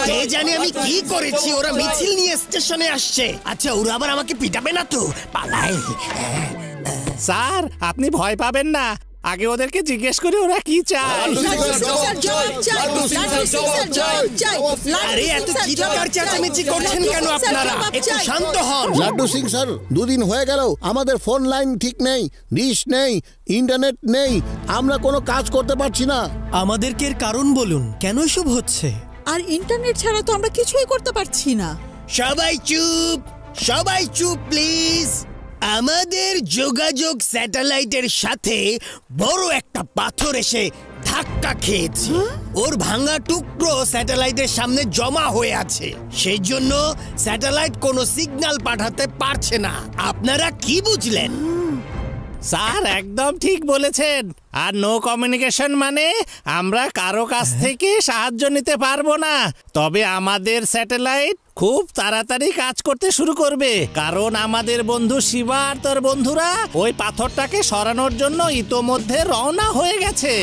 কে জানে আমি কি করেছি, ওরা মিছিল নিয়ে স্টেশনে আসছে। আচ্ছা ওরা আবার আমাকে পিটাবে না তো? পালাই। স্যার আপনি ভয় পাবেন না, আগে ওদেরকে জিজ্ঞেস করি ওরা কি চায়। আরে এত চিৎকার চেঁচামেচি করছেন কেন আপনারা? একটু শান্ত হন। লাড্ডু সিং স্যার, দুদিন হয়ে গেল আমাদের ফোন লাইন ঠিক নেই, ডিশ নেই, ইন্টারনেট নেই, আমরা কোনো কাজ করতে পারছি না। আমাদেরকে এর কারণ বলুন, কেন এসব হচ্ছে? আর ইন্টারনেট ছাড়া তো আমরা কিছুই করতে পারছি না। সবাই চুপ, সবাই চুপ প্লিজ। আমাদের যোগাযোগ স্যাটেলাইটের সাথে বড় একটা পাথর এসে ধাক্কা খেয়েছে। ওর ভাঙা টুকরো স্যাটেলাইটের সামনে জমা হয়ে আছে, সেই জন্য স্যাটেলাইট কোনো সিগন্যাল পাঠাতে পারছে না। আপনারা কি বুঝলেন? স্যার একদম ঠিক বলেছেন। আর নো কমিউনিকেশন মানে আমরা কারো কাছ থেকে সাহায্য নিতে পারবো না। তবে আমাদের স্যাটেলাইট খুব তাড়াতাড়ি কাজ করতে শুরু করবে, কারণ আমাদের বন্ধু শিবা আর তোর বন্ধুরা ওই পাথরটাকে সরানোর জন্য ইতোমধ্যে রওনা হয়ে গেছে।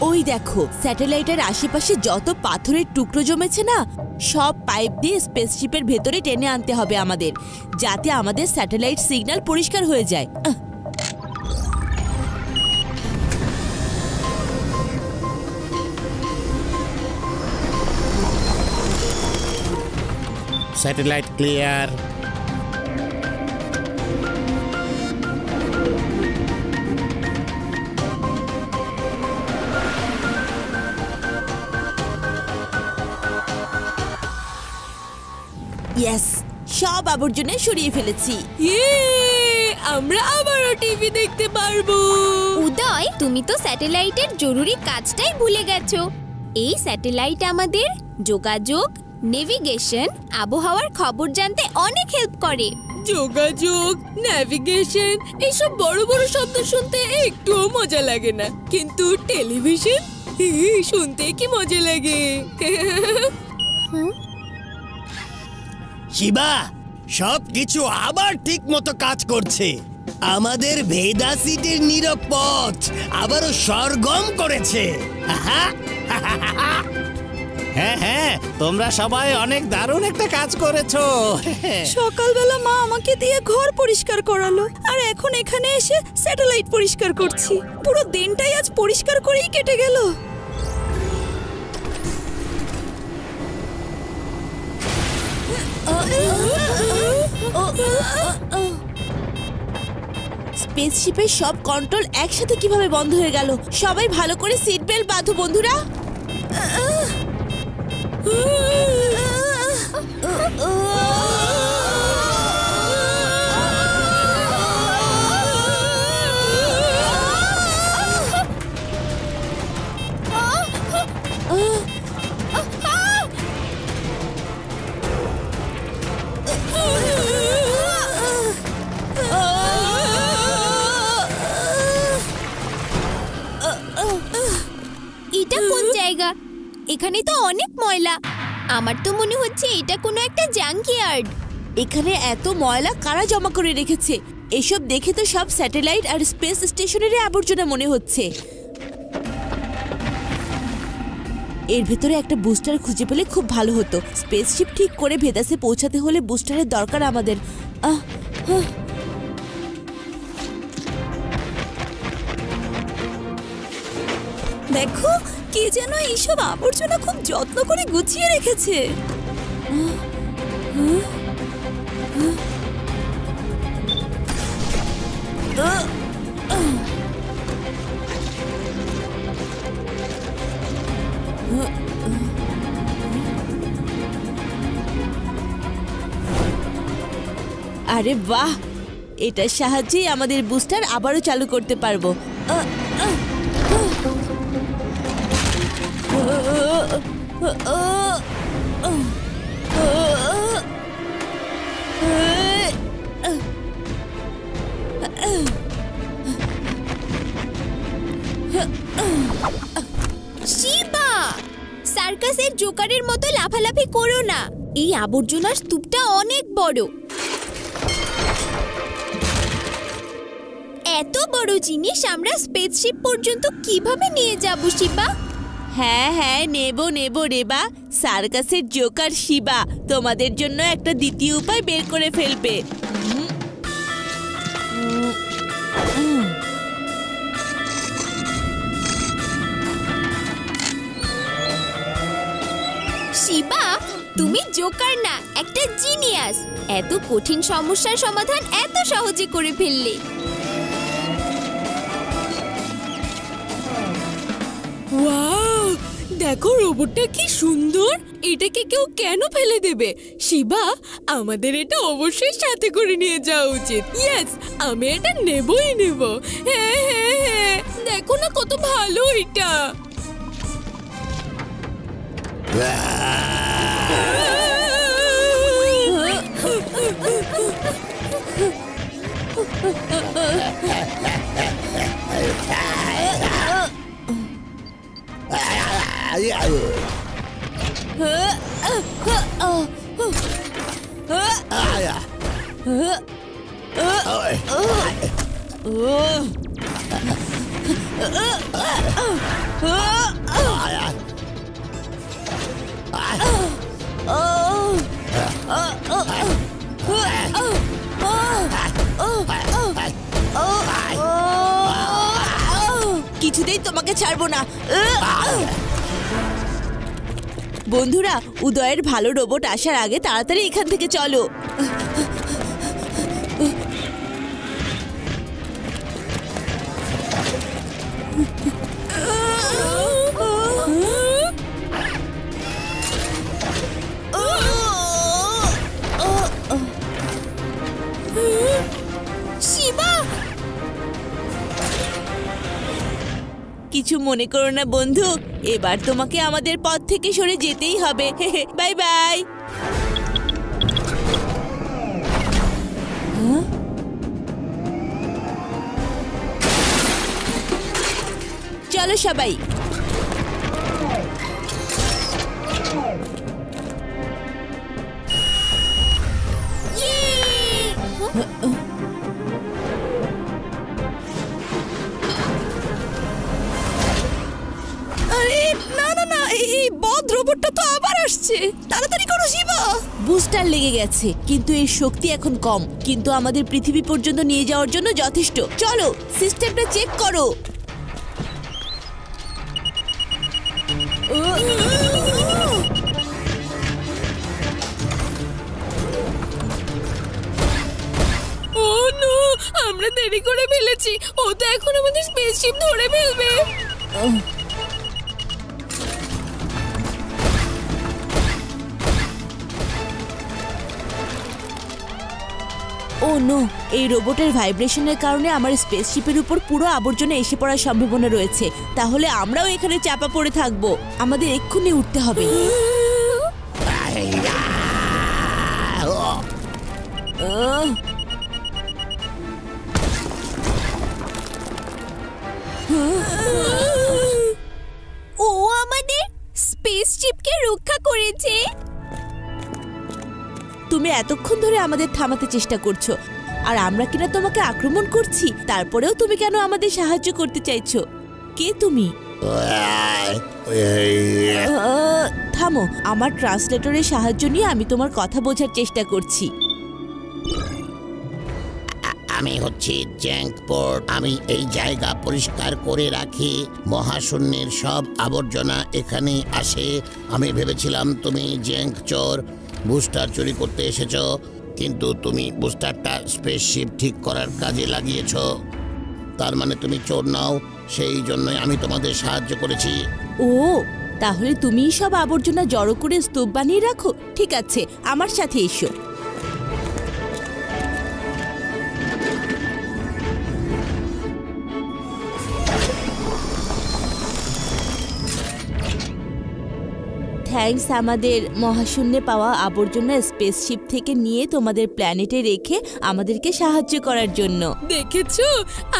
ওই দেখো, স্যাটেলাইটের আশেপাশে যত পাথরের টুকরো জমেছে না, সব পাইপ দিয়ে স্পেসশিপের ভেতরে টেনে আনতে হবে আমাদের, যাতে আমাদের স্যাটেলাইট সিগন্যাল পরিষ্কার হয়ে যায়। Satellite clear. ইয়েস, সব আবর্জনা সরিয়ে ফেলেছি। আমরা আবারও টিভি দেখতে পারবো। উদয়, তুমি তো স্যাটেলাইটের জরুরি কাজটাই ভুলে গেছো। এই স্যাটেলাইট আমাদের যোগাযোগ, নেভিগেশন, আবহাওয়ার খবর জানতে অনেক হেল্প করে। যোগাযোগ, নেভিগেশন, এইসব বড় বড় শব্দ শুনতে একটুও মজা লাগে না, কিন্তু টেলিভিশন শুনতে কি মজা লাগে। শিবা, সবকিছু আবার ঠিক মতো কাজ করছে। আমাদের ভেদা সিটির নিরাপদ আবারও সরগম করেছে। হ্যাঁ হ্যাঁ, তোমরা সবাই অনেক দারুণ একটা কাজ করেছো। সকালবেলা মা আমাকে দিয়ে ঘর পরিষ্কার করালো, আর এখন এখানে এসে স্যাটেলাইট পরিষ্কার করছি। পুরো দিনটাই আজ পরিষ্কার করেই কেটে গেল। স্পেসশিপের সব কন্ট্রোল একসাথে কিভাবে বন্ধ হয়ে গেল? সবাই ভালো করে সিট বেল্ট বাঁধো বন্ধুরা। এটা কোন জায়গা? এখানে তো অনেক ময়লা। আমার তো মনে হচ্ছে এটা কোনো একটা জাঙ্কিয়ার্ড। এখানে এত ময়লা কারা জমা করে রেখেছে? এসব দেখে তো সব স্যাটেলাইট আর স্পেস স্টেশনের আবর্জনা মনে হচ্ছে। এর ভেতরে একটা বুস্টার খুঁজে পেলে খুব ভালো হতো। স্পেসশিপ ঠিক করে ভেদাসে পৌঁছাতে হলে বুস্টারের দরকার আমাদের। দেখো, কে যেন এইসব আবর্জনা খুব যত্ন করে গুছিয়ে রেখেছে। আরে বাহ, এটার সাহায্যেই আমাদের বুস্টার আবারও চালু করতে পারবো। জোকারের মতো লাফালাফি করো না। এই আবর্জনার স্তূপটা অনেক বড়। এত বড় জিনিস আমরা স্পেসশিপ পর্যন্ত কিভাবে নিয়ে যাব শিবা? হ্যাঁ হ্যাঁ, নেব নেব রেবা। সার্কাসের জোকার শিবা তোমাদের জন্য একটা দ্বিতীয় উপায় বের করে ফেলবে। শিবা, তুমি জোকার না, একটা জিনিয়াস। এত কঠিন সমস্যার সমাধান এত সহজে করে ফেললে। ওয়াও, দেখো রোবটটা কি সুন্দর। এটাকে কেউ কেন ফেলে দেবে? শিবা, আমাদের এটা অবশ্যই সাথে করে নিয়ে যাওয়া উচিত। ইয়েস, আমি এটা নেবই নেব। হ্যাঁ হ্যাঁ হ্যাঁ, দেখো না কত ভালো এটা। কিছুতেই তোমাকে ছাড়বো না। বন্ধুরা, উদয়ের ভালো রোবট আসার আগে তাড়াতাড়ি এখান থেকে চলো। শিবা, কিছু মনে করো না বন্ধু, এবার তোমাকে আমাদের পথ থেকে সরে যেতেই হবে। Bye bye. চলো সবাই। আরে না না না, এই বদ রোবটটা তো আবার আসছে। তাড়াতাড়ি করো শিবা। বুস্টার লেগে গেছে, কিন্তু এর শক্তি এখন কম, কিন্তু আমাদের পৃথিবী পর্যন্ত নিয়ে যাওয়ার জন্য যথেষ্ট। চলো সিস্টেমটা চেক করো। ও নো, আমরা দেরি করে ফেলেছি। ও তো এখন আমাদের স্পেসশিপ ধরে ফেলবে। ও নো, এই রোবটের ভাইব্রেশনের কারণে আমার স্পেসশিপের উপর পুরো আবর্জনা এসে পড়ার সম্ভাবনা রয়েছে। তাহলে আমরাও এখানে চাপা পড়ে থাকবো। আমাদের এক্ষুনি উঠতে হবে। ও আমাদের স্পেসশিপকে রক্ষা করেছে। তুমি এতক্ষণ ধরে আমাদের থামাতে চেষ্টা করছো, আর আমরা কিনা তোমাকে আক্রমণ করছি। তারপরেও তুমি কেন আমাদের সাহায্য করতে চাইছো? কে তুমি? থামো, আমার ট্রান্সলেটরের সাহায্য নিয়ে আমি তোমার কথা বোঝার চেষ্টা করছি। আমি হচ্ছি জ্যাঙ্কপোর্ট। আমি এই জায়গা পরিষ্কার করে রাখি। মহাশূন্যের সব আবর্জনা এখানে আসে। আমি ভেবেছিলাম তুমি জ্যাঙ্ক চোর, বুস্টার চুরি করতে এসেছো, কিন্তু তুমি বুস্টারটা স্পেসশিপ ঠিক করার কাজে লাগিয়েছো। তার মানে তুমি চোর নাও। সেই জন্যই আমি তোমাদের সাহায্য করেছি। ও, তাহলে তুমিই সব আবর্জনা জড়ো করে স্তূপ বানিয়ে রাখো। ঠিক আছে, আমার সাথে এসো। থ্যাঙ্কস আমাদের মহাশূন্যে পাওয়া আবর্জনা স্পেসশিপ থেকে নিয়ে তোমাদের প্ল্যানেটে রেখে আমাদেরকে সাহায্য করার জন্য। দেখেছো,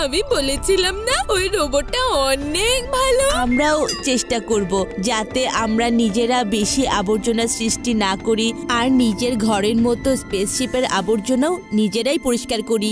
আমি বলেছিলাম না ওই রোবটটা অনেক ভালো। আমরাও চেষ্টা করব যাতে আমরা নিজেরা বেশি আবর্জনা সৃষ্টি না করি আর নিজের ঘরের মতো স্পেসশিপের আবর্জনাও নিজেরাই পরিষ্কার করি।